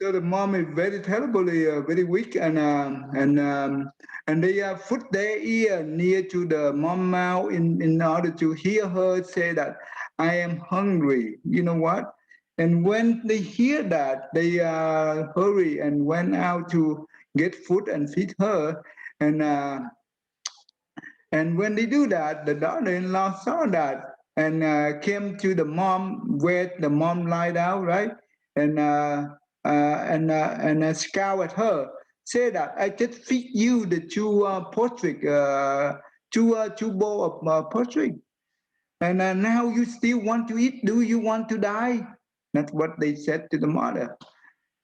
So the mom is very terribly, very weak, and they put their ear near to the mom mouth in order to hear her say that I am hungry. You know what? And when they hear that, they hurry and went out to get food and feed her. And and when they do that, the daughter-in-law saw that and came to the mom where the mom lied out, right? And scowl at her, say that I just feed you the portrait, two bowl of portrait, and now you still want to eat? Do you want to die? That's what they said to the mother.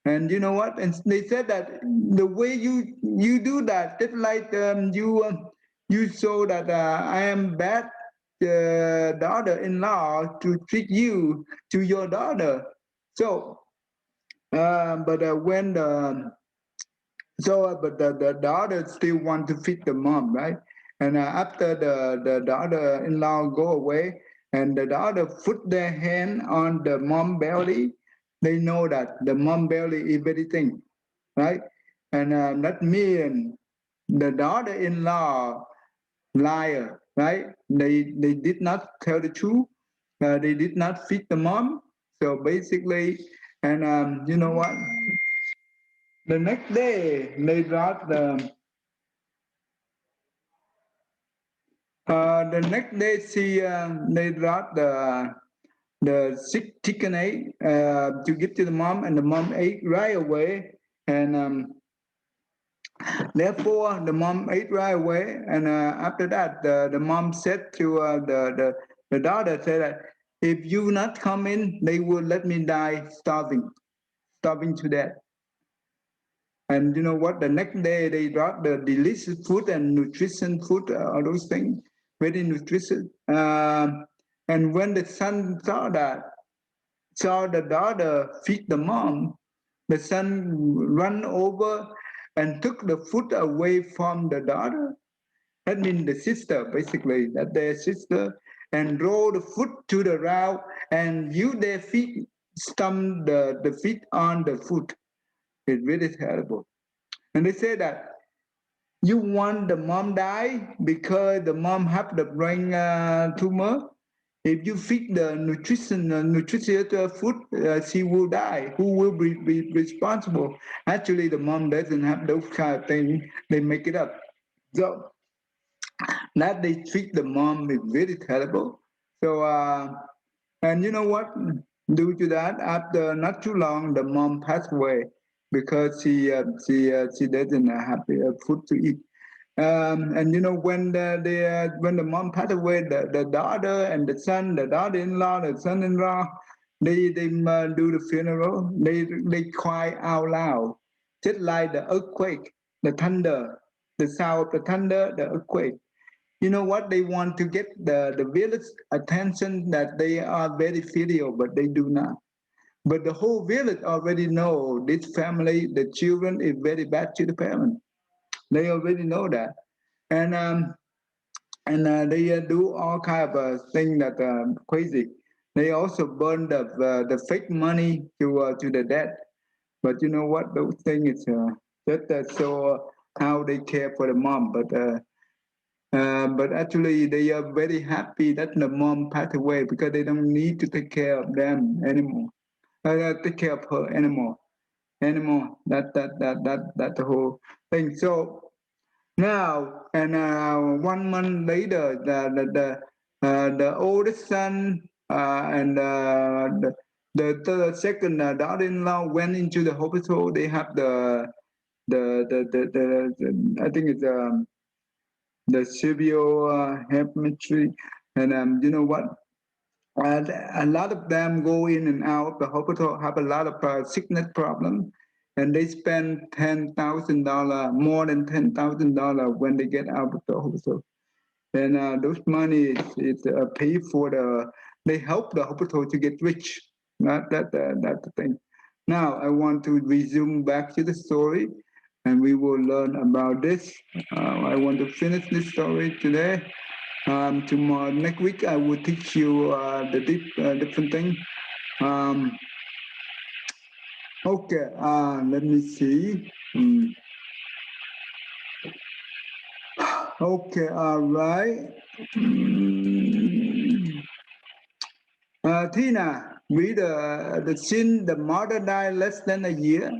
And you know what? And they said that the way you do that, just like you show that I am bad daughter-in-law to treat you to your daughter. So, but when the but the daughter still want to feed the mom, right? And after the daughter-in-law go away, and the daughter put their hand on the mom belly, they know that the mom belly is very thin, right? And that means the daughter-in-law liar, right? They did not tell the truth. They did not feed the mom. So basically, and you know what? The next day, they brought the next day. They brought the sick chicken egg to give to the mom, and the mom ate right away. And therefore, the mom ate right away. And after that, the mom said to the daughter, said that if you not come in, they will let me die starving to death. And you know what? The next day they brought the delicious food and nutrition food, all those things, very nutritious. And when the son saw the daughter feed the mom, the son ran over and took the food away from the daughter. That means the sister, basically, that their sister, and roll the food to the ground and use their feet, stomp the feet on the food. It's really terrible. And they say that you want the mom die because the mom have the brain tumor. If you feed the nutritious food, she will die. Who will be responsible? Actually, the mom doesn't have those kind of things. They make it up. So that they treat the mom is very terrible. So, and you know what? Due to that, after not too long, the mom passed away because she doesn't have food to eat. And you know when the mom passed away, the daughter and the son, the daughter-in-law, the son-in-law, they do the funeral. They cry out loud, just like the earthquake, the thunder, the sound of the thunder, the earthquake. You know what? They want to get the village attention that they are very filial, but they do not. But the whole village already know this family, the children is very bad to the parents. They already know that, and they do all kind of things that crazy. They also burn the fake money to the dead. But you know what? Those things is just so how they care for the mom. But actually, they are very happy that the mom passed away because they don't need to take care of them anymore. Take care of her anymore. That the whole thing. So now, and 1 month later, the oldest son and the second daughter-in-law went into the hospital. They have the I think it's the severe hemorrhage, and you know what? A lot of them go in and out of the hospital, have a lot of sickness problem, and they spend $10,000, more than $10,000 when they get out of the hospital. And those money is pay for they help the hospital to get rich. Not that's the thing. Now I want to resume back to the story, and we will learn about this. I want to finish this story today. Tomorrow, next week, I will teach you the different thing. Um, Okay, let me see. Okay, all right. Tina, read the sin, the mother died less than a year.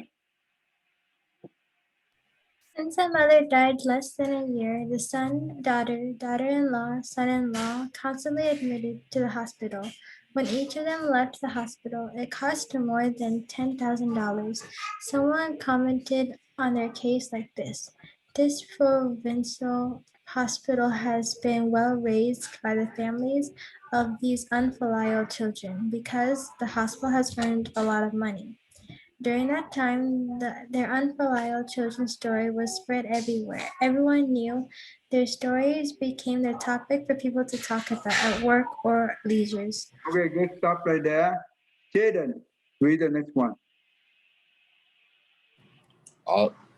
Since the mother died less than a year, the son, daughter, daughter-in-law, son-in-law constantly admitted to the hospital. When each of them left the hospital, it cost more than $10,000. Someone commented on their case like this: "This provincial hospital has been well raised by the families of these unfilial children because the hospital has earned a lot of money." During that time, their unfilial children's story was spread everywhere. Everyone knew their stories became the topic for people to talk about at work or leisures. Okay, good. Stop right there. Jaden, read the next one.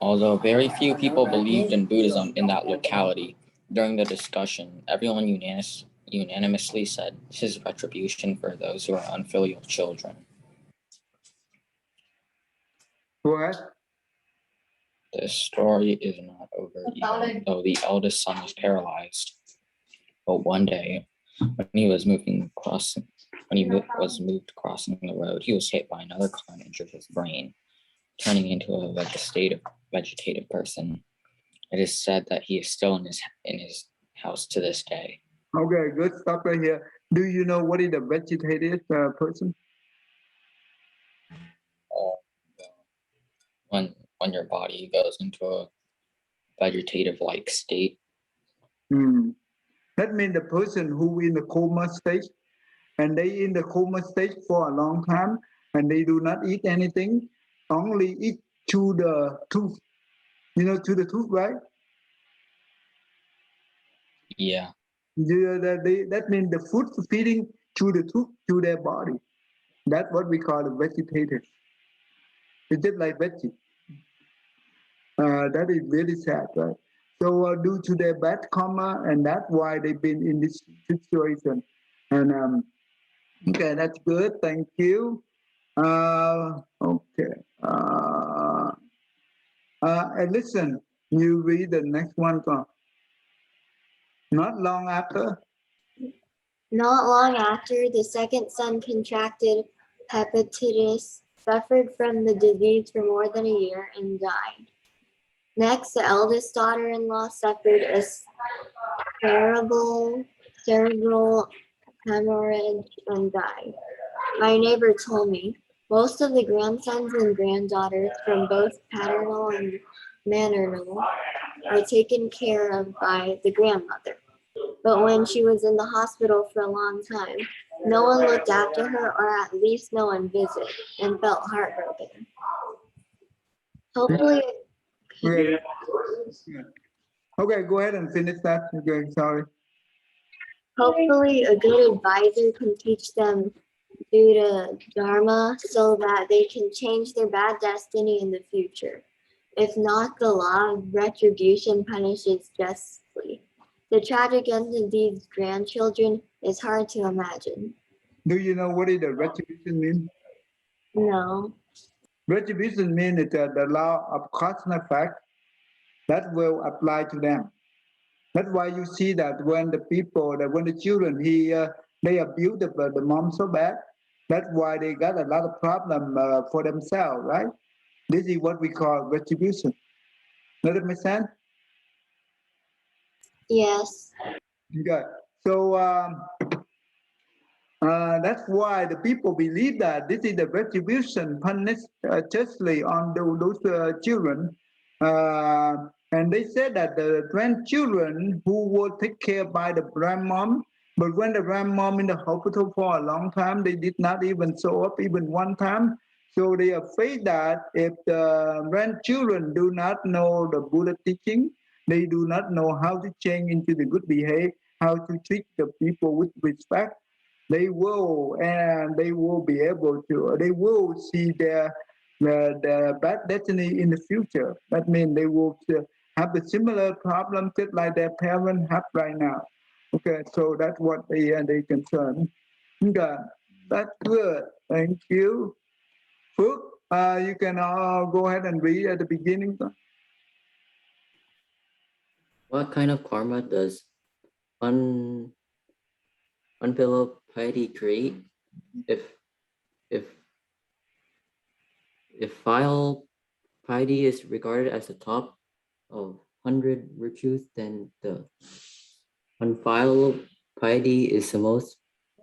Although very few people believed in Buddhism in that locality, during the discussion, everyone unanimously said this is retribution for those who are unfilial children. Go ahead. The story is not over even though the eldest son is paralyzed. But one day, when he was moved crossing the road, he was hit by another car and injured his brain, turning into a vegetative person. It is said that he is still in his house to this day. Okay, good. Stop right here. Do you know what is a vegetative person? When your body goes into a vegetative-like state. That means the person who in the coma stage, and they in the coma stage for a long time, and they do not eat anything, only eat through the tooth. You know, through the tooth, right? Yeah. That means the food feeding through the tooth to their body. That's what we call a vegetative. It's just like veggie. That is really sad, right? So due to their bad karma, and that's why they've been in this situation. And okay, that's good. Thank you. Okay. And listen, you read the next one. Not long after. Not long after, the second son contracted hepatitis, suffered from the disease for more than a year, and died. Next, the eldest daughter-in-law suffered a terrible cerebral hemorrhage and died. My neighbor told me most of the grandsons and granddaughters from both paternal and maternal are taken care of by the grandmother. But when she was in the hospital for a long time, no one looked after her, or at least no one visited, and felt heartbroken. Hopefully, Okay, go ahead and finish that. Okay, sorry. Hopefully, a good advisor can teach them Buddha Dharma so that they can change their bad destiny in the future. If not, the law of retribution punishes justly. The tragic end of these grandchildren is hard to imagine. Do you know what is the retribution mean? No. Retribution means it's the law of cause and effect that will apply to them. That's why you see that when the children, they abuse the mom so bad, that's why they got a lot of problem for themselves, right? This is what we call retribution. Does it make sense? Yes. Okay. So that's why the people believe that this is the retribution punished justly on those children. And they said that the grandchildren who were taken care by the grandmom, but when the grandmom in the hospital for a long time, they did not even show up even one time. So they are afraid that if the grandchildren do not know the Buddha teaching, they do not know how to change into the good behavior, how to treat the people with respect, they will be able to, they will see their bad destiny in the future. That means they will have a similar problem just like their parents have right now. Okay, so that's what they concern. Okay, that's good. Thank you. Phước, you can go ahead and read at the beginning. What kind of karma does unfilial piety create? If if if filial piety is regarded as the top of 100 virtues, then the unfilial piety is the most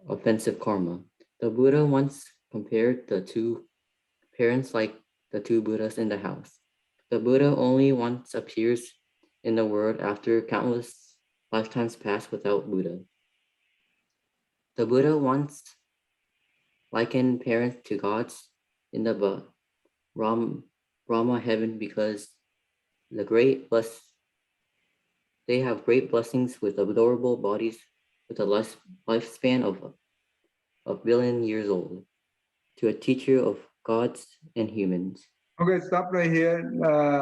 offensive karma. The Buddha once compared the two parents like the two Buddhas in the house. The Buddha only once appears in the world after countless lifetimes pass without Buddha. The Buddha once likened parents to gods in the Brahma heaven because they have great blessings with adorable bodies with a lifespan of a billion years old, to a teacher of gods and humans. Okay, stop right here.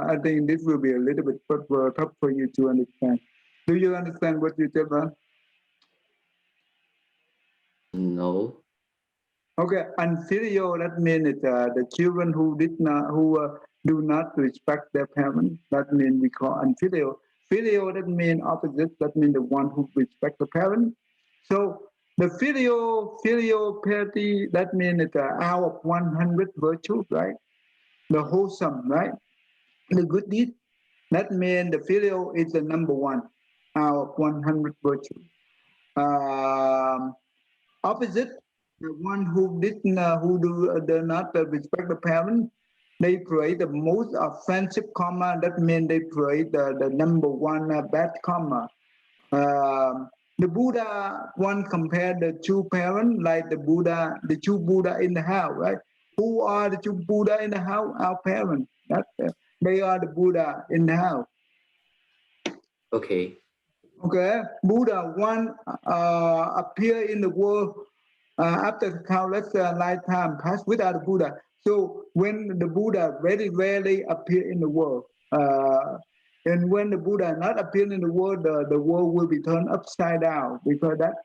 I think this will be a little bit tough for you to understand. Do you understand what you tell us? No. Okay, unfilial, that means the children who do not respect their parents. That means we call unfilial. Filial, that means opposite. That means the one who respect the parent. So the filial piety, that means it's out of 100 virtues, right? The wholesome, right? The good deed. That means the filial is the number one out of 100 virtues. Opposite, the one who do not respect the parent, they create the most offensive karma. That means they create the number one bad karma. The Buddha one compared the two parents like the two Buddha in the house, right? Who are the two Buddha in the house? Our parents. They are the Buddha in the house. Okay. Okay, Buddha one appear in the world after countless lifetime passed without the Buddha. So when the Buddha very rarely appear in the world, and when the Buddha not appear in the world will be turned upside down because that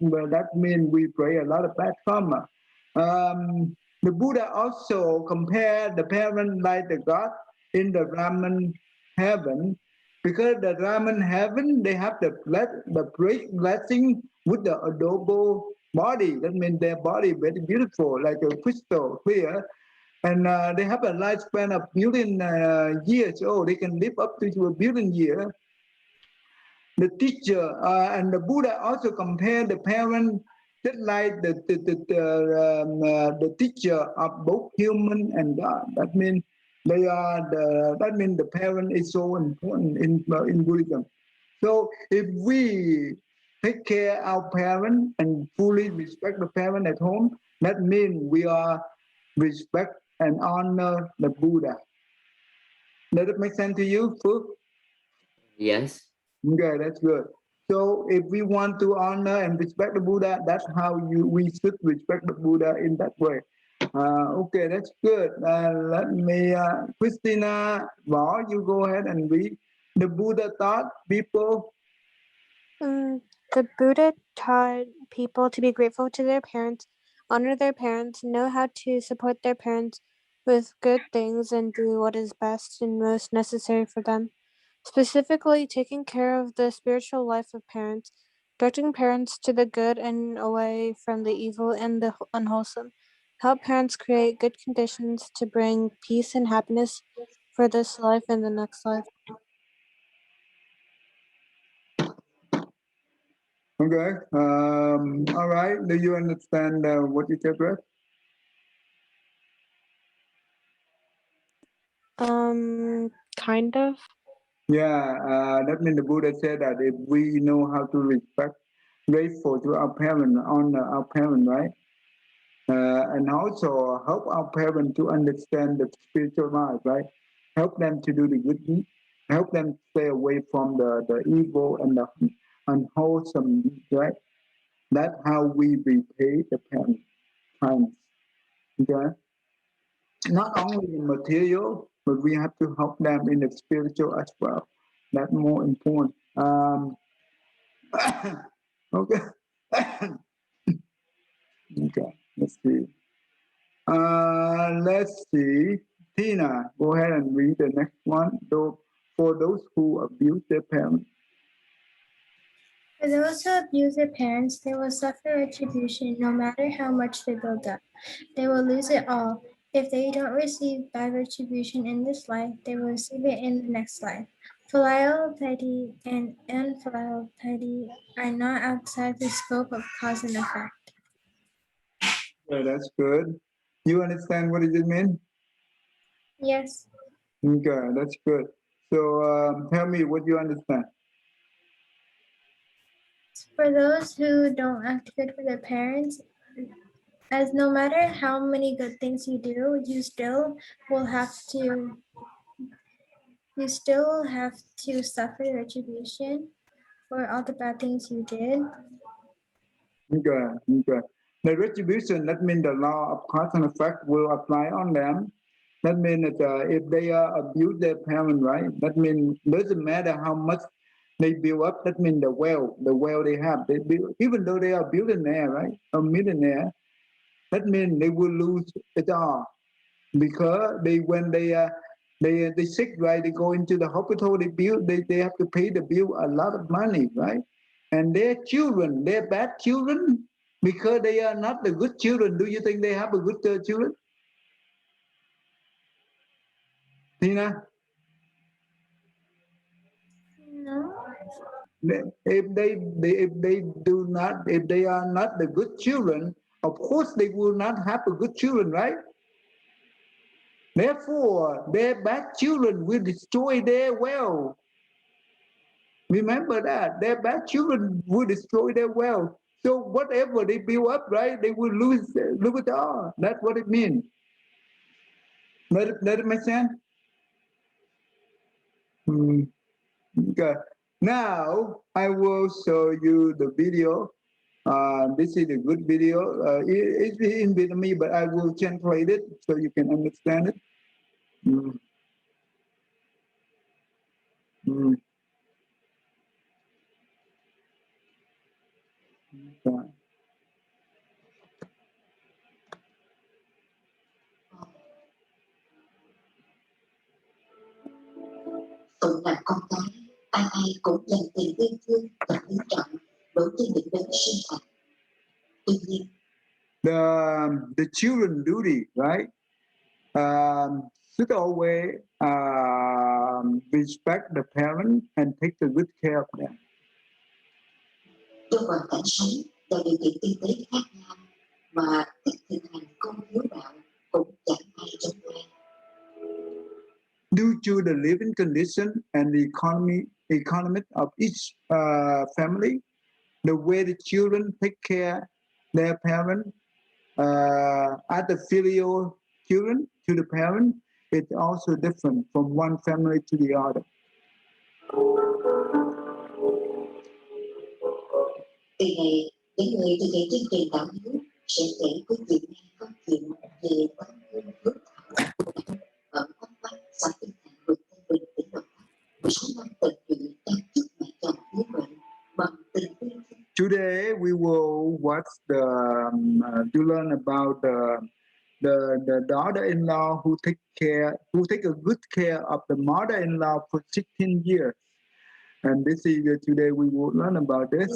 means we pray a lot of bad karma. The Buddha also compared the parent like the God in the Brahman heaven, because the Brahman heaven they have the blessing with the adorable body. That means their body very beautiful, like a crystal clear, and they have a lifespan of billion years. Oh, they can live up to a billion years. The teacher and the Buddha also compare the parent just like the teacher of both human and God. That means the parent is so important in Buddhism. So if we take care of our parents and fully respect the parent at home, that means we are respect and honor the Buddha. Does it make sense to you, Phước? Yes. Okay, that's good. So if we want to honor and respect the Buddha, that's how we should respect the Buddha in that way. Okay, that's good. Let me, Christina, Võ, you go ahead and read. The Buddha taught people. The Buddha taught people to be grateful to their parents, honor their parents, know how to support their parents with good things, and do what is best and most necessary for them. Specifically, taking care of the spiritual life of parents, directing parents to the good and away from the evil and the unwholesome. Help parents create good conditions to bring peace and happiness for this life and the next life. Okay. All right. Do you understand what you said, Brett? Kind of. Yeah, that means the Buddha said that if we know how to respect, grateful to our parents, honor our parents, right? And also help our parents to understand the spiritual life, right? Help them to do the good deed, help them stay away from the evil and the unwholesome deeds, right? That's how we repay the parents' kindness. Okay? Not only in material, but we have to help them in the spiritual as well. That's more important. Okay. Okay, let's see. Let's see. Tina, go ahead and read the next one. For those who abuse their parents. For those who abuse their parents, they will suffer retribution no matter how much they build up. They will lose it all. If they don't receive bad retribution in this life, they will receive it in the next life. Filial piety and unfilial piety are not outside the scope of cause and effect. Yeah, that's good. You understand what does it mean? Yes. Okay, that's good. So tell me what you understand. For those who don't act good for their parents, as no matter how many good things you do, you still have to suffer retribution for all the bad things you did. Okay. The retribution, that means the law of cause and effect will apply on them. That means that if they abuse their parent, right? That means doesn't matter how much they build up. That means the wealth they have, they build, even though they are billionaire, right, a millionaire. That means they will lose it all because when they sick, right? They go into the hospital. They have to pay the bill a lot of money, right? And their children, they're bad children because they are not the good children. Do you think they have a good children, Tina? No. If they are not the good children, of course they will not have a good children, right? Therefore, their bad children will destroy their wealth. Remember that their bad children will destroy their wealth. So whatever they build up, right, they will lose it all. That's what it means. Let it make sense? Okay. Now I will show you the video. This is a good video. It's in Vietnamese, but I will translate it so you can understand it. Mm. Mm. Okay. Phận làm con cái, ai ai cũng dành tình yêu thương và quý trọng đối với những đấng sinh thành. Tuy nhiên, The children duty, right? Should always respect the parent and take the good care of them. trong hoàn cảnh sống và điều kiện kinh tế khác nhau mà cách thực hành công hiếu đạo cũng chẳng ai giống ai. Due to the living condition and the economic of each family, the way the children take care their parent, as the filial children to the parent, it's also different from one family to the other. Kỳ này, những người thực hiện chương trình đạo hiếu sẽ kể quý vị nghe câu chuyện về quán hương phước thảo ở Quán Bắc, xã Tân Thành, huyện Tân Bình, tỉnh Đồng Tháp, 16 năm tận tụy chăm chút mẹ chồng hiếu mệnh bằng tình yêu thương. Today we will watch to learn about the daughter-in-law who take a good care of the mother-in-law for 16 years. And this is today we will learn about this.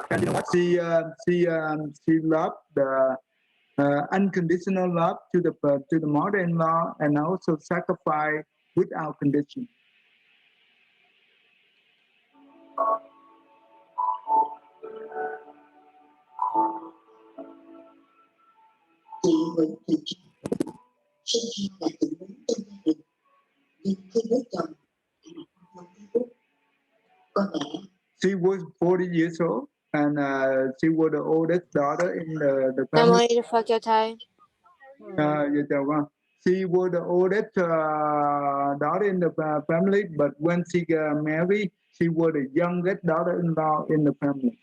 And you know what? She loved the unconditional love to the mother-in-law and also sacrifice without condition. Chị Nguyễn Thị Trang sinh ra là chị lớn trong gia đình, nhưng khi lấy chồng không hạnh phúc. Có lẽ She was 40 years old and she was the oldest daughter in the Nam mô family. Di Phật cho thầy. She was the oldest daughter in the family, but when she got married, she was the youngest daughter-in-law in the family.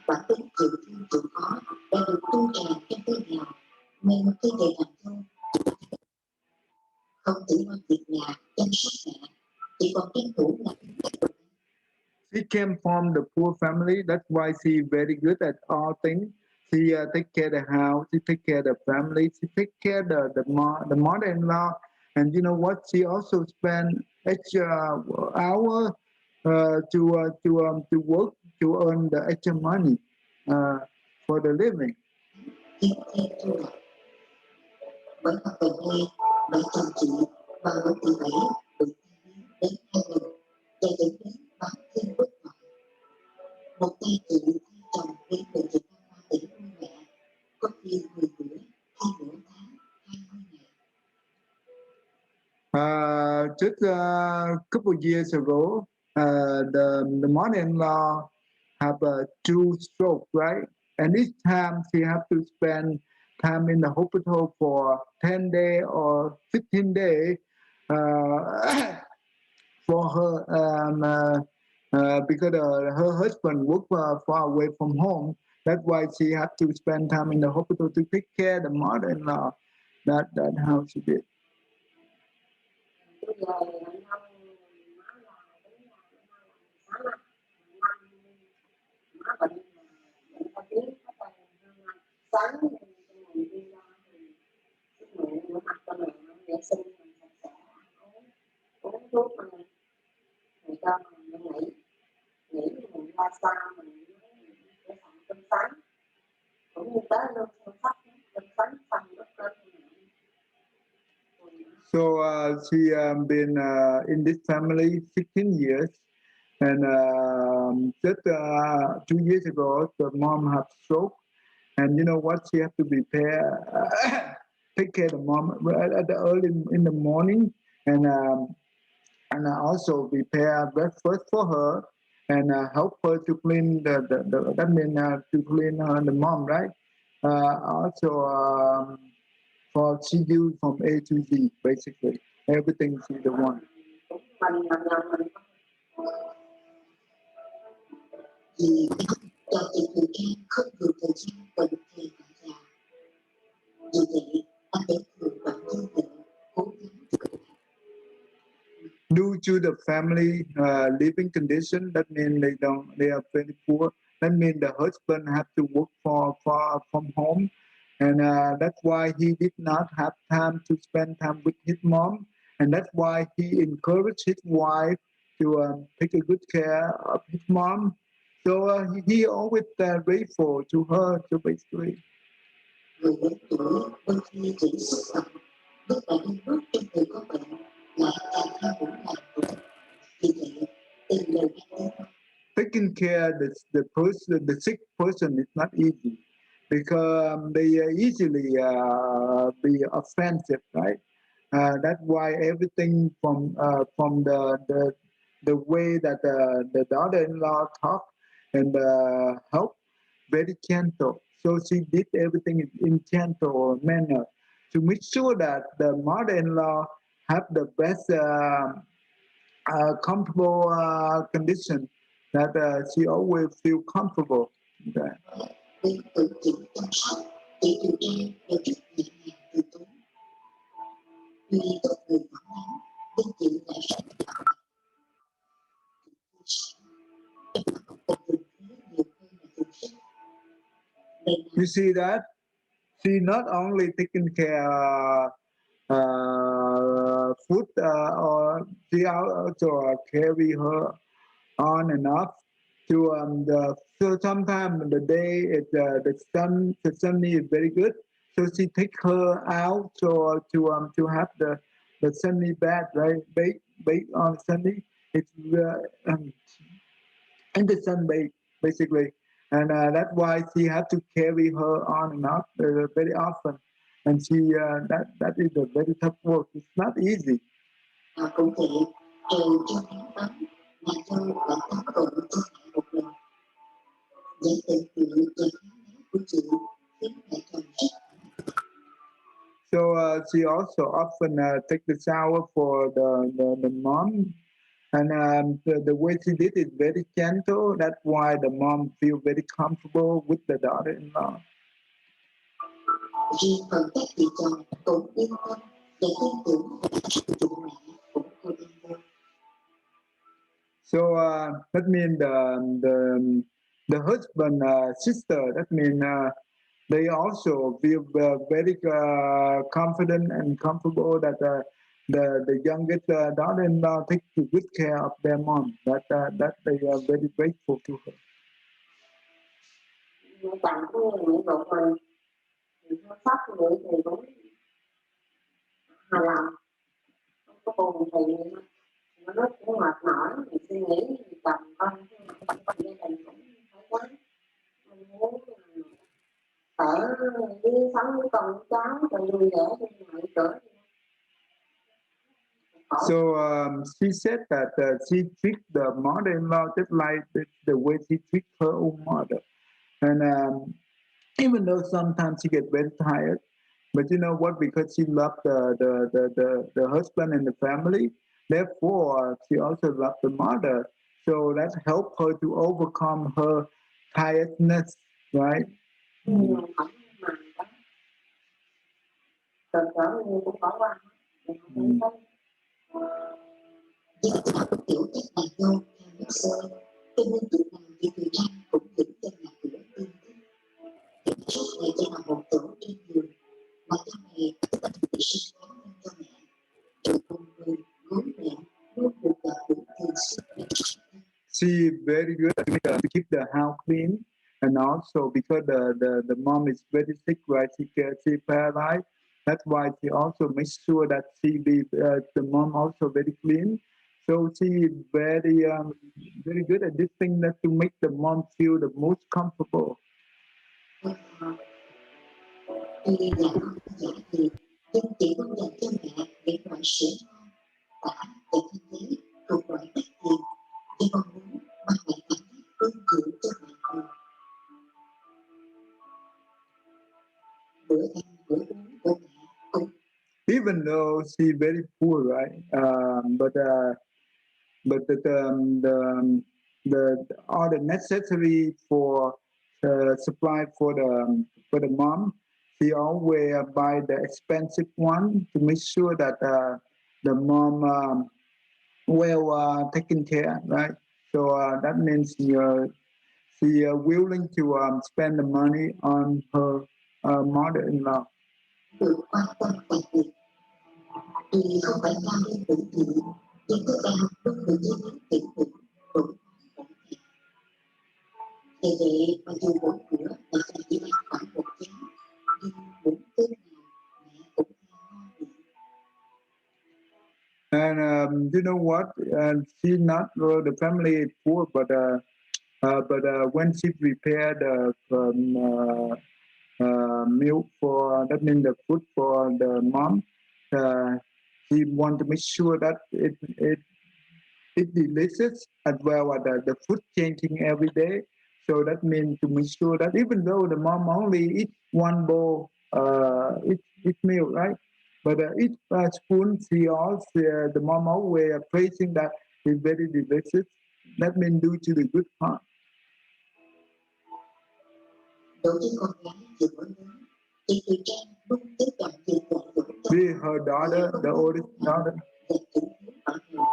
bản tính chịu thương chịu khó đã được tu tràn trong cây nghèo, nên khi về làm dâu, không chỉ lo việc nhà chăm sóc mẹ, chỉ còn tranh thủ làm. She came from the poor family. That's why she very good at all things. She take care of the house. She take care of the family. She take care of the mother-in-law. And you know what? She also spend extra hour to work to earn the extra money for the living. Tiếp theo thu nhập. Bởi học về đây, bởi chăm chỉ và mỗi tỷ bảy được đến 2 lần cho dẫn đến bán thêm bất ngoại. Một tay chị thay chồng đến bệnh viện đa khoa tỉnh nuôi mẹ, có khi 10 bữa hay nửa tháng 20 ngày. Just a couple of years ago, the mother-in-law have two strokes, right? And each time she have to spend time in the hospital for 10 days or 15 days for her because her husband work far away from home. That's why she had to spend time in the hospital to take care of the mother-in-law. That's how she did. Bây giờ năm nó là đến má bệnh ta biết nó tay sáng mình đi ra thì mẹ rửa mặt cho mẹ vệ sinh mình sạch sẽ uống thuốc mình cho mình nghỉ mình ra xa mình sẽ phòng cơm sáng cũng như tới luôn chăm sóc cơm sáng xong lúc cơm. So she been in this family 16 years, and just 2 years ago, the mom had stroke, and you know what? She had to take care of the mom at the early in the morning, and also prepare breakfast for her, and help her to clean that means to clean the mom, right? Also. For she do from A to Z, basically everything she the one. Vì cho chị thời gian không nhiều thời gian cần thầy tại nhà. Vì vậy, anh ấy thường vẫn như vậy, cố gắng. Due to the family living condition, that means they are very poor. That means the husband have to work far from home. And that's why he did not have time to spend time with his mom. And that's why he encouraged his wife to take a good care of his mom. So he always grateful to her, so basically. Người lớn tuổi đôi khi chỉ xúc động, lúc phải đi bước trong người có bệnh, lại càng theo cũng làm tuổi. Vì vậy, từng lời anh Taking care of the sick person is not easy, because they easily be offensive, right? That's why everything from the way that the daughter-in-law talk and help very gentle. So she did everything in gentle manner to make sure that the mother-in-law have the best comfortable condition, that she always feel comfortable. Với tự chịu chăm sóc, chị từ trang đều rất nhẹ nhàng từ tốn. Tuy tốt người phản ánh, nhưng chị lại rất nhỏ. You see that? She not only taking care food, or she also carry her on and off to so sometimes the day the sunny is very good, so she take her out to have the sunny bed, right? Bake on sunny. It's in the sun basically, and that's why she had to carry her on and off very often, and she that is a very tough work. It's not easy. Cũng vậy, trời cho nắng ấm, nhà thơ lại tắm gội cho mẹ một lần. Vậy tình tự và khéo léo của chị khiến mẹ chồng rất. So she also often take the shower for the mom, and the way she did it very gentle. That's why the mom feel very comfortable with the daughter-in-law. Riêng phần các chị chồng cũng yên tâm và tin tưởng vào sự dụng mẹ của cô em vô. So that means the husband sister. That means they also feel very confident and comfortable that the youngest daughter-in-law take good care of their mom. That they are very grateful to her. Tặng cái nguyện vọng mình thì chăm sóc người thì cũng hài lòng, không có buồn thì nó cũng mệt mỏi, thì suy nghĩ thì chồng con gia đình cũng phải gắng. Mình muốn ở đi sống với con với cháu rồi vui vẻ đi mọi cửa. So she said that she treats the mother-in-law just like the way she treats her own mother. And even though sometimes she gets very tired, but you know what? Because she loved the husband and the family, therefore she also loved the mother. So that helped her to overcome her tiredness, right? Vì họ cũng hiểu cách bàn nhau theo nước sôi, cho nên lúc nào thì thời gian cũng giữ cho nhà cửa tương thích. Thì suốt ngày chỉ là một tổ trên giường, mà cha mẹ tức là tự sinh khó hơn cho mẹ. Rồi cùng người gối mẹ luôn được gặp cũng thường xuyên. She very good to keep the house clean, and also because the mom is very sick, right? She paralyzed. That's why she also makes sure that the mom also very clean. So she very good at this thing that to make the mom feel the most comfortable. Tuy là con giả thì nhưng chỉ muốn dành cho mẹ những loại sữa ngon, tả và thanh tế thuộc loại đắt tiền, cho con muốn ba mẹ cảm thấy cưng chịu cho mẹ người. Bữa ăn bữa uống của mẹ cũng Even though she very poor, right? But all the necessary for supply for the mom, she always buy the expensive one to make sure that the mom well taken care, right? So that means she willing to spend the money on her mother-in-law. được quan tâm đặc biệt. Tuy không phải cao lên tự thị, nhưng thức ăn luôn được chế biến kỹ lưỡng, đủ ngon bổ thịt. Vì vậy mà dù mỗi bữa mẹ chỉ ăn khoảng một chén, nhưng bữa cơm nào mẹ cũng ngon miệng. And you know what? She not the family is poor, but when she prepared milk for that means the food for the mom, she want to make sure that it delicious as well as the food changing every day. So that means to make sure that even though the mom only eat one bowl, eat milk, right? But each spoon, she also the mom always praising that it's very delicious. That means due to the good heart. Đối với con gái vừa mới lớn, thì từ trang luôn tiếp cận việc dạy dỗ cho Her daughter, the oldest daughter. và chủ yếu ở người.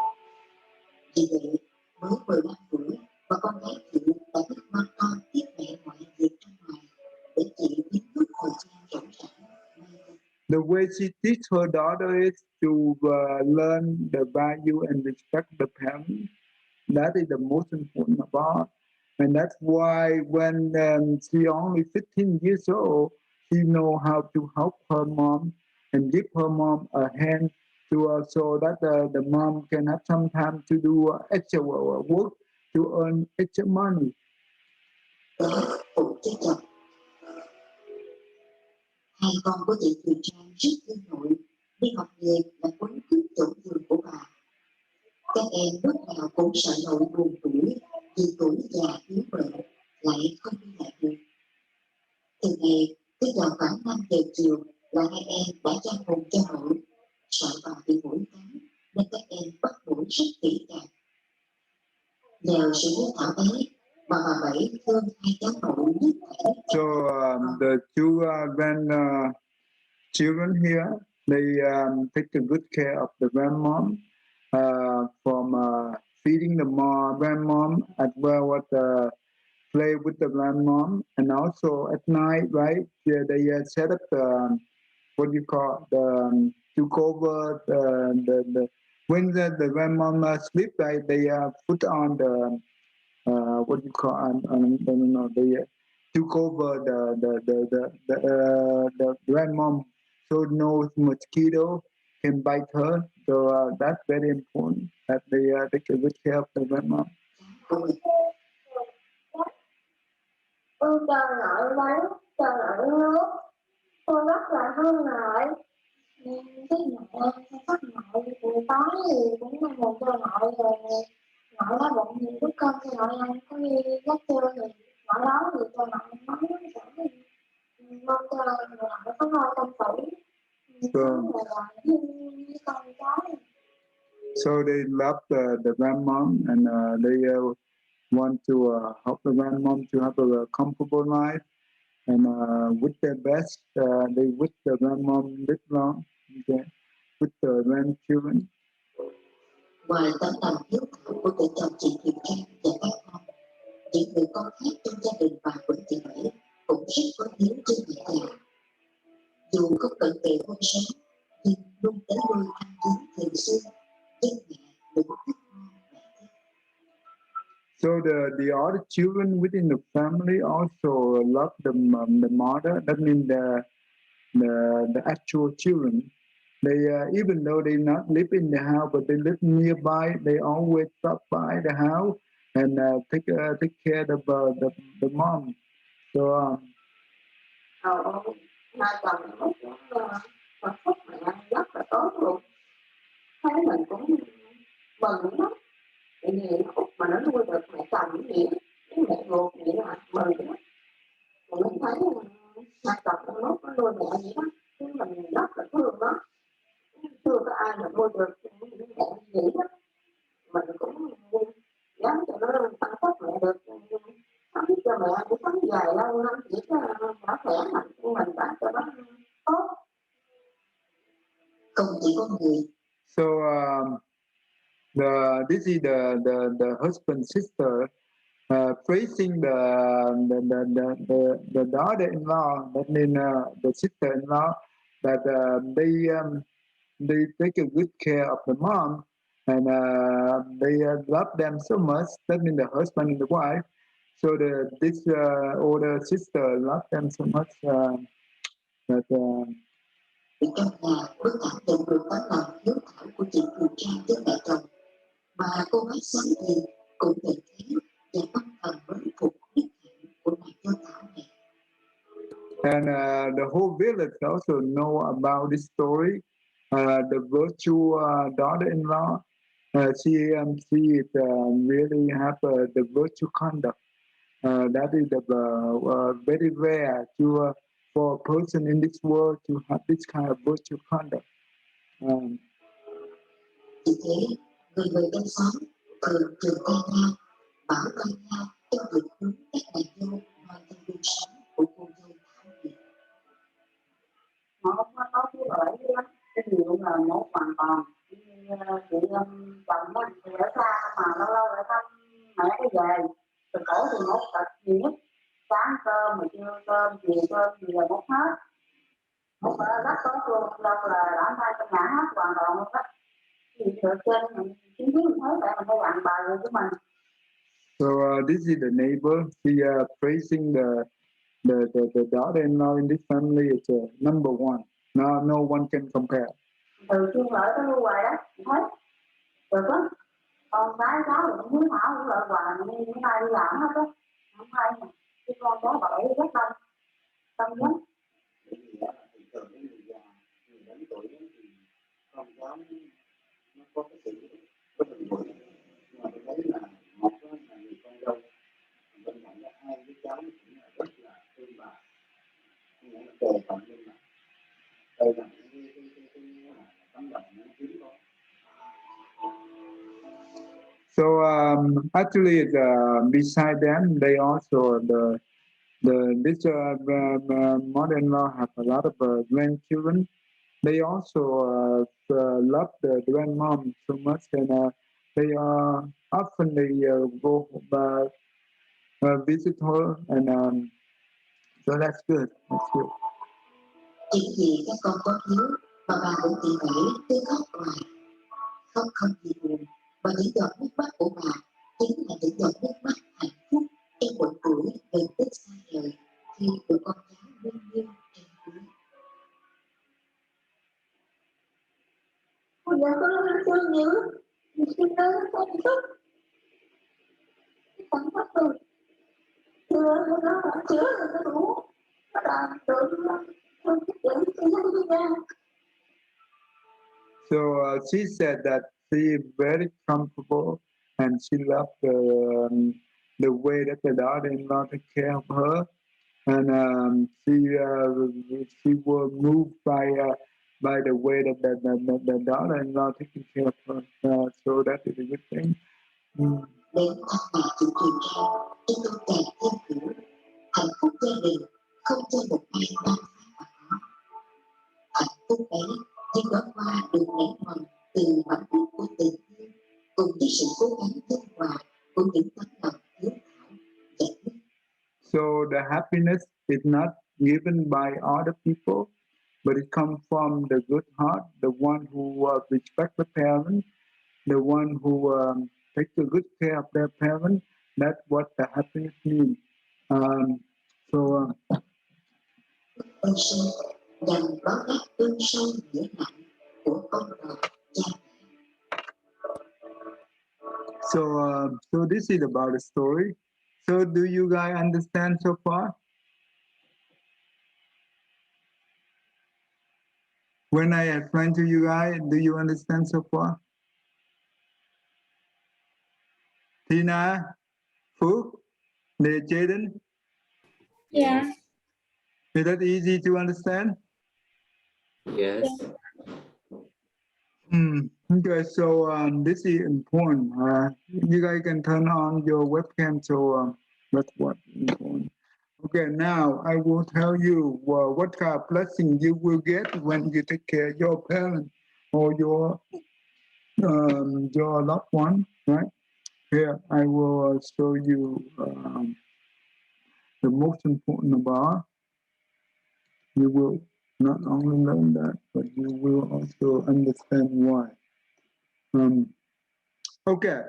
Vì vậy, mới 15 tuổi mà con gái chị đã biết mang con tiếp mẹ mọi việc trong ngoài để chị biết lúc thời gian rảnh rảnh. The way she teach her daughter is to learn the value and respect the parents. That is the most important of all. And that's why when she only 15 years old, she know how to help her mom and give her mom a hand to so that the mom can have some time to do extra work to earn extra money. Phụ cho chồng. Hai con của chị Thùy Trang rất thương nội, đi học nghề là quấn cướp chỗ giường của bà. Các em lúc nào cũng sợ nội buồn tuổi, vì tuổi già yếu bệnh, lại không đi lại được. Từ ngày tới giờ khoảng 5 giờ chiều là hai em đã trang hồn cho nội, sợ bà bị mũi cắn, nên các em bắt mũi rất kỹ càng. Nhờ sự hiếu thảo ấy, bà Bảy thương hai cháu nội nhất thể. So the two children here, they take a good care of the grandmom from feeding the grandmom as well as play with the grandmom, and also at night, right? Yeah, they set up the what you call to cover the when the grandmom sleep, right? They put on the what you call I don't know they to cover the grandmom so no mosquito can bite her. So that's very important that they take a good care of the grandmom. Con cho nội bánh, cho nội nước, con rất là thương nội. Cái mẹ chắc nội buổi tối thì cũng là một cho nội rồi nội đói bụng thì đút cơm cho nội ăn, có như gác trưa thì nội nấu thì cho nội nấu sẵn mong cho nội có ngôi trong tủ. So they love the grandmom and they want to help the grandmom to have a comfortable life, and with their best, they wish the grandmom live long, okay, with the grandchildren. Ngoài tấm lòng hiếu thảo của vợ chồng chị Thùy Trang và các con, những người con khác trong gia đình bà Quỳnh Thị Bảy cũng rất có hiếu trên mẹ già. Dù không cận kề hôn sống, nhưng luôn tới nuôi ăn uống thường xuyên, dân mẹ đúng thích ngon mẹ thích. So the other children within the family also love the mother. That means the actual children. They even though they not live in the house, but they live nearby. They always stop by the house and take care of the mom. So Hai chồng nó cũng phúc mẹ rất là tốt luôn. Thấy mình cũng mừng lắm. Tại vì Úc mà nó nuôi được mẹ chồng như vậy, cái mẹ ruột vậy là mừng lắm. Mình thấy hai chồng nó nuôi mẹ vậy đó, chứ mình rất là thương nó. Chưa có ai mà nuôi được mẹ như vậy đó. Mình cũng dám cho nó chăm sóc mẹ được, sống cho mẹ cũng sống dài lâu năm chỉ có đã khỏe mạnh của mình đã cho nó tốt. Không chỉ có người. So this is the husband sister praising the daughter-in-law, that means the sister-in-law, that they take a good care of the mom, and they love them so much. That means the husband and the wife. So this older sister loved them so much that. Vì trong nhà mới cảm nhận được tấm lòng hiếu thảo của chị Thùy Trang với mẹ chồng, mà cô gái sáng gì cũng nhận thấy và tâm thần mới phục huyết hạnh của mẹ cho thảo mẹ. And the whole village also know about this story. The virtue daughter-in-law, she really have the virtue conduct. That is very rare for a person in this world to have this kind of virtue conduct. Vì thế, người trong xóm thường tay nhau, bảo tay nhau trong việc hướng các bà dâu hoàn thành cuộc sống của cô dâu Thảo Việt. Nó không có cái lợi lắm, cái điều là một hoàn toàn. Chị chồng á thì ở xa mà lâu lâu lại thăm mẹ có về, từ cổ thì một tật gì nhất, sáng cơm mà trưa cơm chiều cơm gì là một hết, một rất tốt luôn, đâu là đảm tay trong nhà hết hoàn toàn luôn đó. Thì từ trên mình chứng kiến mình thấy vậy mình phải dặn bài rồi của mình. So this is the neighbor. She praising the daughter-in-law in this family is number one. No one can compare. Từ chuyên lợi tới lưu hoài đó, thấy được á. Con gái cháu thì cũng hiếu thảo cũng lợi hoài, như những ai đi làm hết á, không hay mà. Cái con cháu bà ấy rất tâm nhất. Thường cái người già, người lớn tuổi thì con cháu nó có cái sự bất bình thường, nhưng mà tôi thấy là một là người con dâu, bên cạnh đó hai đứa cháu cũng là rất là thương bà, nghĩa là kề cận bên bà. Đây là cái tấm lòng nó hiếm có. So actually, beside them, they also this mother-in-law have a lot of grandchildren. They also love the grandmom so much, and they often go visit her, and so that's good. That's good. Chính vì các con có hiếu mà bà cũng tỉ mỉ tôi khóc hoài, khóc không vì buồn, và những giọt nước mắt của bà chính là những giọt nước mắt hạnh phúc trong quãng tuổi gần tích xa rời khi của con cháu luôn luôn trên cuối. Bây giờ có nhớ mình xin nhớ con chút cái cảm giác rồi chưa nó chứa được cái đủ nó là được không biết chữ cái ra. So she said that she is very comfortable and she loved the way that the daughter-in-law took care of her, and she was moved by the way that the daughter-in-law taking care of her. So that is a good thing. Đến thăm bà chủ truyền ra cho con càng thêm hiểu hạnh phúc gia đình không cho một ai ban phát mà có. Hạnh phúc ấy như đó qua được nảy mầm từ bản chất của tình yêu cùng với sự cố gắng nhân hòa của những tấm lòng hiếu thảo và đức. So the happiness is not given by other people, but it comes from the good heart, the one who respect the parents, the one who takes a good care of their parents. That's what the happiness means. So Ơn sâu nhằm báo đáp ơn sâu nghĩa nặng của ông bà cha mẹ. so this is about the story. So do you guys understand so far? When I explain to you guys, do you understand so far? Tina, Phước, Jaden? Yeah. Is that easy to understand? Yes. Okay, so this is important. You guys can turn on your webcam, so that's what important. Okay, now I will tell you what kind of blessing you will get when you take care of your parents or your loved one, right? Here, I will show you the most important about. You will not only learn that, but you will also understand why. Okay.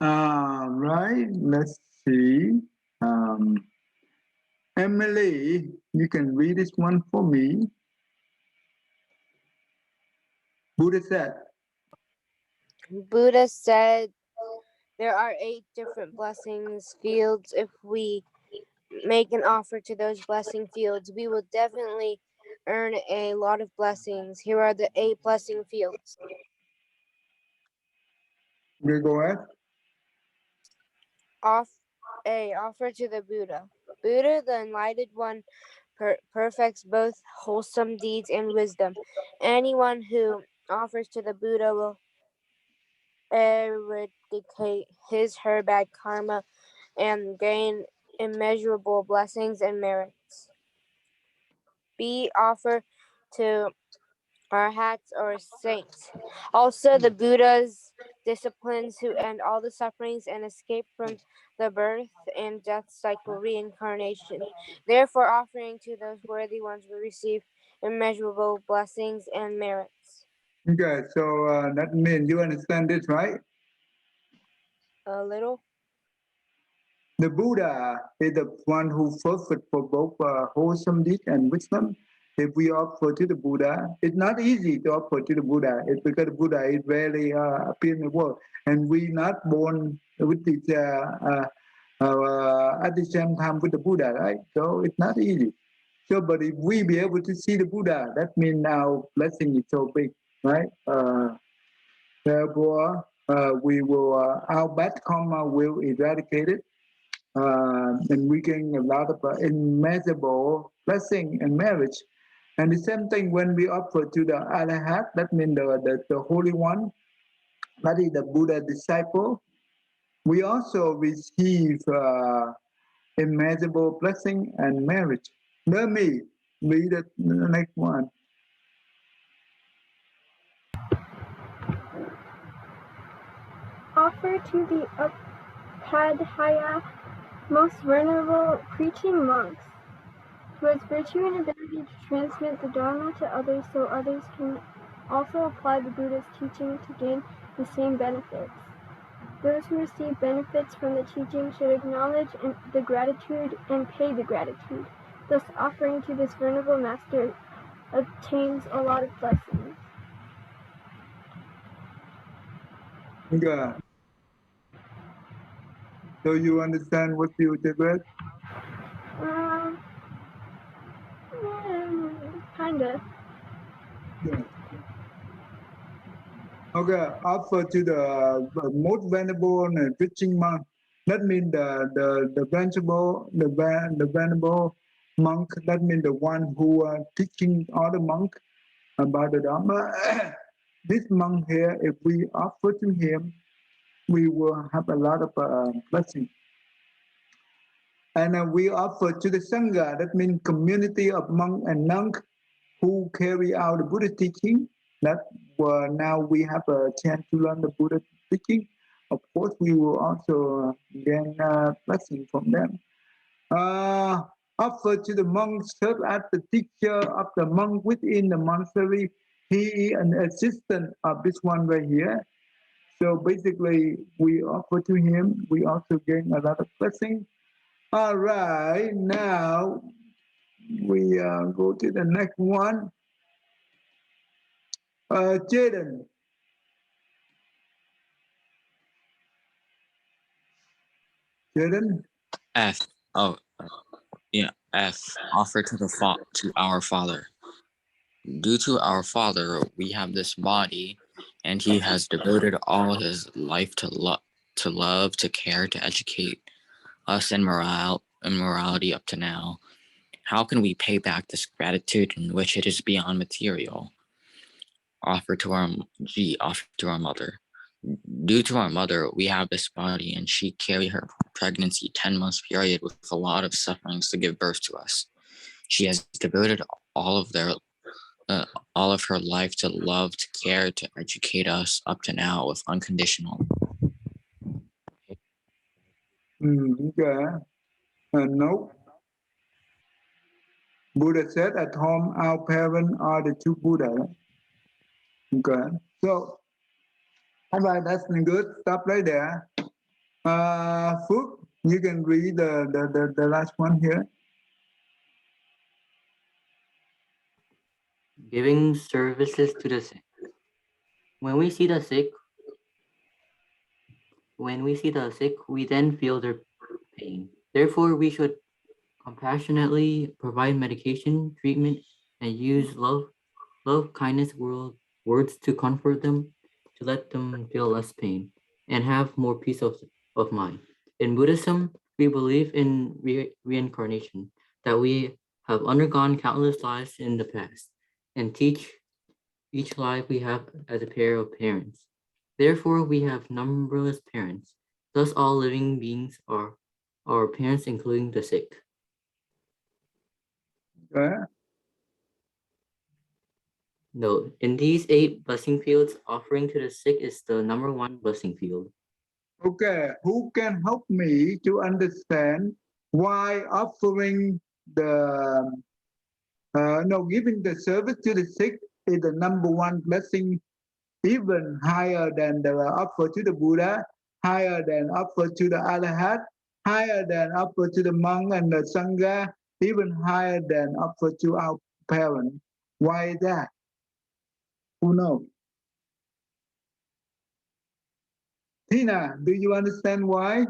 Right. Let's see. Emily, you can read this one for me. Buddha said there are 8 different blessings fields. If we make an offer to those blessing fields, we will definitely earn a lot of blessings. Here are the 8 blessing fields. We go ahead. Offer to the Buddha. Buddha, the enlightened one, perfects both wholesome deeds and wisdom. Anyone who offers to the Buddha will eradicate her bad karma and gain immeasurable blessings and merits. B. Offer to arhats or saints. Also, the Buddha's disciplines who end all the sufferings and escape from the birth and death cycle reincarnation. Therefore, offering to those worthy ones will receive immeasurable blessings and merits. Okay, so that means you understand this, right? A little. The Buddha is the one who perfect for both wholesome deed and wisdom. If we offer to the Buddha, it's not easy to offer to the Buddha. It's because the Buddha is rarely appear in the world, and we not born with this at the same time with the Buddha, right? So it's not easy. So, but if we be able to see the Buddha, that means our blessing is so big, right? Therefore, we will our bad karma will eradicate it. And we gain a lot of immeasurable blessing and marriage. And the same thing when we offer to the Arahat, that means the Holy One, that is the Buddha disciple, we also receive immeasurable blessing and marriage. Let me read the next one. offer to the Upadhyaya, most venerable preaching monks, who has virtue and ability to transmit the Dharma to others so others can also apply the Buddha's teaching to gain the same benefits. Those who receive benefits from the teaching should acknowledge the gratitude and pay the gratitude. Thus, offering to this venerable master obtains a lot of blessings. Yeah. So you understand what you just read? Kinda. Yeah. Okay, offer to the most venerable and preaching monk. That means the venerable monk. That means the one who teaching other monk about the Dharma. This monk here, if we offer to him, we will have a lot of blessing. And we offer to the Sangha. That means community of monk and nun who carry out the Buddha teaching. That now we have a chance to learn the Buddha teaching. Of course, we will also gain blessing from them. Offer to the monk serve as the teacher of the monk within the monastery. He is an assistant of this one right here. So basically, we offer to him. We also gain a lot of blessing. All right, now we go to the next one. Jaden. Jaden? F. Oh, yeah. F. Offer to our Father. Due to our Father, we have this body, and He has devoted all His life to love, to care, to educate us in morality up to now. How can we pay back this gratitude in which it is beyond material? Offer to our mother. Due to our mother, we have this body, and she carried her pregnancy 10 months period with a lot of sufferings to give birth to us. She has devoted all of her life to love, to care, to educate us up to now with unconditional. Okay. No. Buddha said at home, our parents are the two Buddha. Okay. So, all right, that's good. Stop right there. Phước, you can read the last one here. Giving services to the sick. When we see the sick, we then feel their pain. Therefore, we should compassionately provide medication, treatment, and use love, kindness, words to comfort them, to let them feel less pain and have more peace of mind. In Buddhism, we believe in reincarnation, that we have undergone countless lives in the past, and teach each life we have as a pair of parents. Therefore, we have numberless parents. Thus, all living beings are our parents, including the sick. Okay. Note, in these 8 blessing fields, offering to the sick is the number 1 blessing field. Okay, who can help me to understand why offering giving the service to the sick is the number 1 blessing, even higher than the offer to the Buddha, higher than offer to the Arhat, higher than offer to the monk and the Sangha, even higher than offer to our parents. Why is that? Who knows? Tina, do you understand why?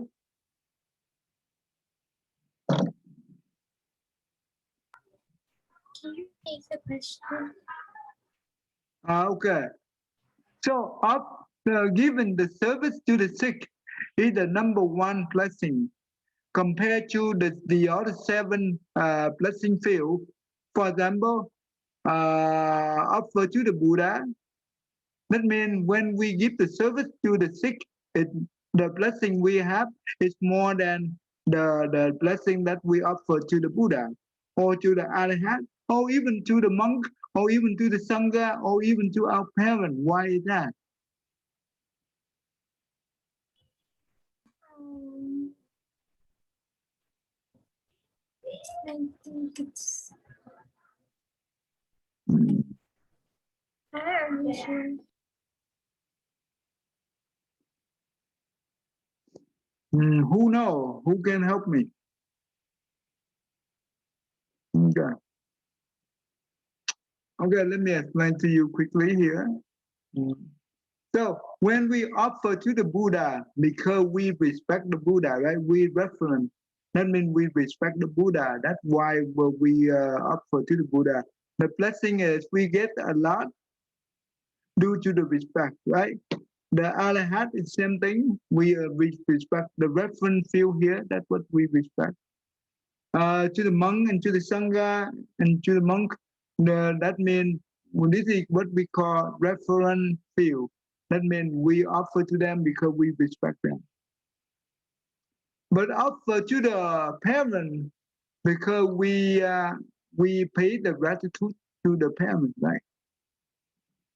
Can you repeat the question? Okay. So, giving the service to the sick is the number 1 blessing compared to the other 7 blessing field. For example, offer to the Buddha. That means when we give the service to the sick, the blessing we have is more than the blessing that we offer to the Buddha or to the Arhat or even to the monk or even to the Sangha or even to our parents. Why is that? I think it's. Mm. I don't really sure. Who know? Who can help me? Okay. Okay, let me explain to you quickly here. Mm. So when we offer to the Buddha, because we respect the Buddha, right? We reference. That means we respect the Buddha. That's why we offer to the Buddha. The blessing is we get a lot due to the respect, right? The Arahant is same thing. We respect the reference field here. That's what we respect. To the monk and to the Sangha and to the monk, that means this is what we call reference field. That means we offer to them because we respect them. But offer to the parent because we pay the gratitude to the parent, right?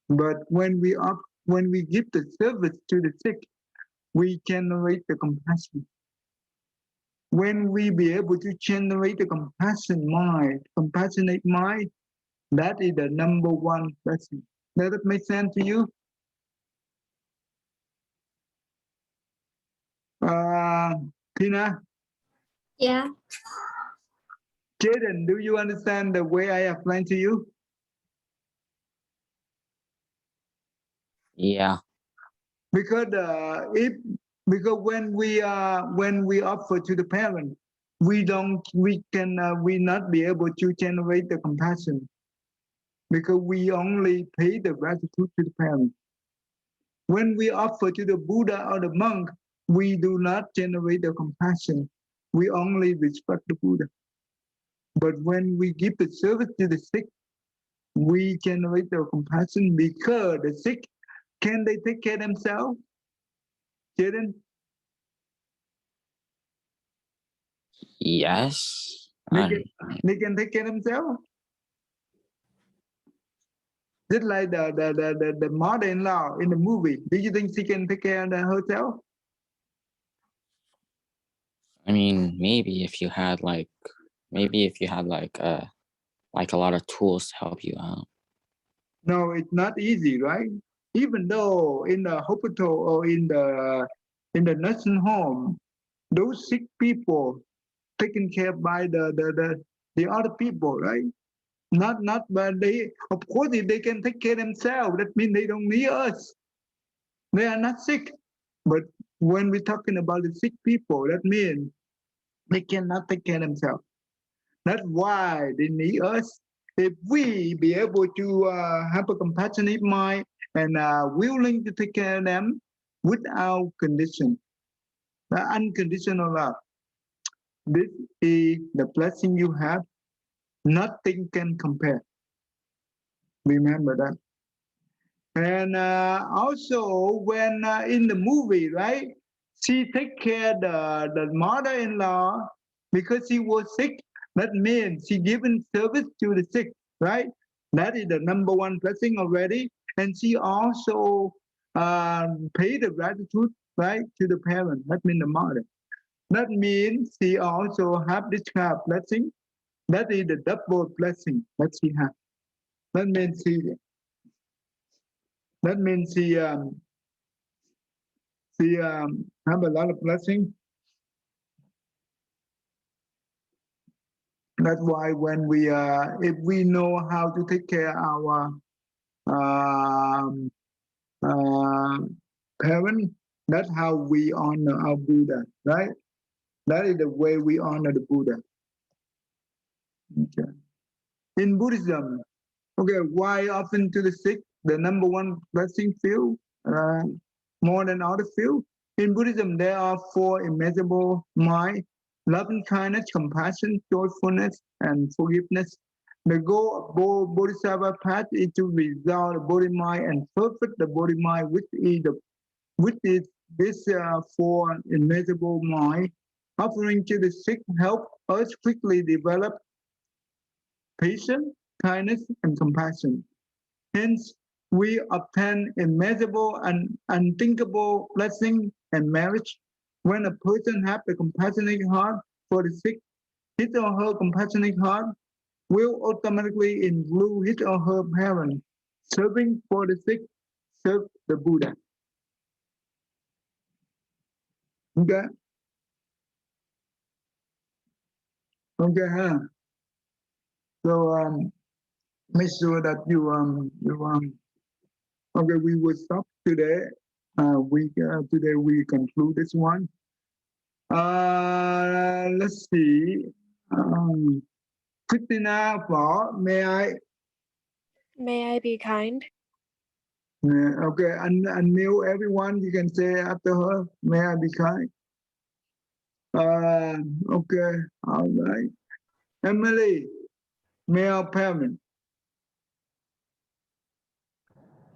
But when we give the service to the sick, we generate the compassion. When we be able to generate the compassionate mind, that is the number one blessing. Does that make sense to you? Tina, Yeah. Jaden, do you understand the way I explained to you? Yeah. Because when we offer to the parent, we not be able to generate the compassion because we only pay the gratitude to the parent. When we offer to the Buddha or the monk, we do not generate the compassion. We only respect the Buddha. But when we give the service to the sick, we generate the compassion because the sick, can they take care of themselves? Jaden? Yes. They can take care of themselves? Just like the mother-in-law in the movie. Do you think she can take care of herself? I mean, maybe if you had like a lot of tools to help you out. No, it's not easy, right? Even though in the hospital or in the nursing home, those sick people taken care by the other people, right? Not but they, of course, if they can take care themselves, that means they don't need us. They are not sick. But when we're talking about the sick people, that means they cannot take care themselves. That's why they need us. If we be able to have a compassionate mind and willing to take care of them without condition, the unconditional love, this is the blessing you have. Nothing can compare. Remember that. And also when in the movie, right, she take care the mother-in-law because she was sick. That means she given service to the sick, right? That is the number one blessing already. And she also pay the gratitude, right, to the parent. That means the mother. That means she also have this kind of blessing. That is the double blessing that she has. That means she have a lot of blessing. That's why when we if we know how to take care of our um, uh, parent, that's how we honor our Buddha, right? That is the way we honor the Buddha. Okay. In Buddhism, okay, why often to the sick, the number one blessing field, more than other field? In Buddhism, there are four immeasurable mind: loving kindness, compassion, joyfulness, and forgiveness. The goal of Bodhisattva path is to resolve the body mind and perfect the body mind, which is this four immeasurable mind. Offering to the sick help us quickly develop patience, kindness, and compassion. Hence, we obtain immeasurable and unthinkable blessing and marriage when a person has a compassionate heart for the sick. his or her compassionate heart will automatically include his or her parents. Serving for the sick, serve the Buddha. Okay. Okay, huh? So make sure that you okay, we will stop today. Today we conclude this one. Let's see. Christina, May I be kind? Okay, unmute everyone. You can say after her. May I be kind? Okay, all right. Emily, may our parents.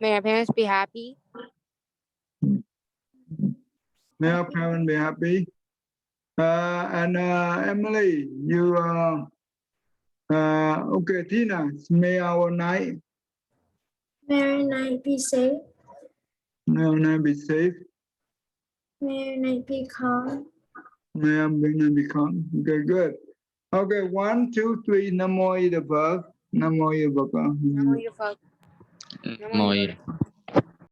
May our parents be happy? May our parents be happy. And Emily, you okay, Tina, may our night. May our night be safe. May our night be safe. May our night be calm. May our night be calm. Okay, good. Okay, 1, 2, 3. Namo Ida Bhag. Namo Ida Bhag. Namo Ida Bhag. Namo Ida.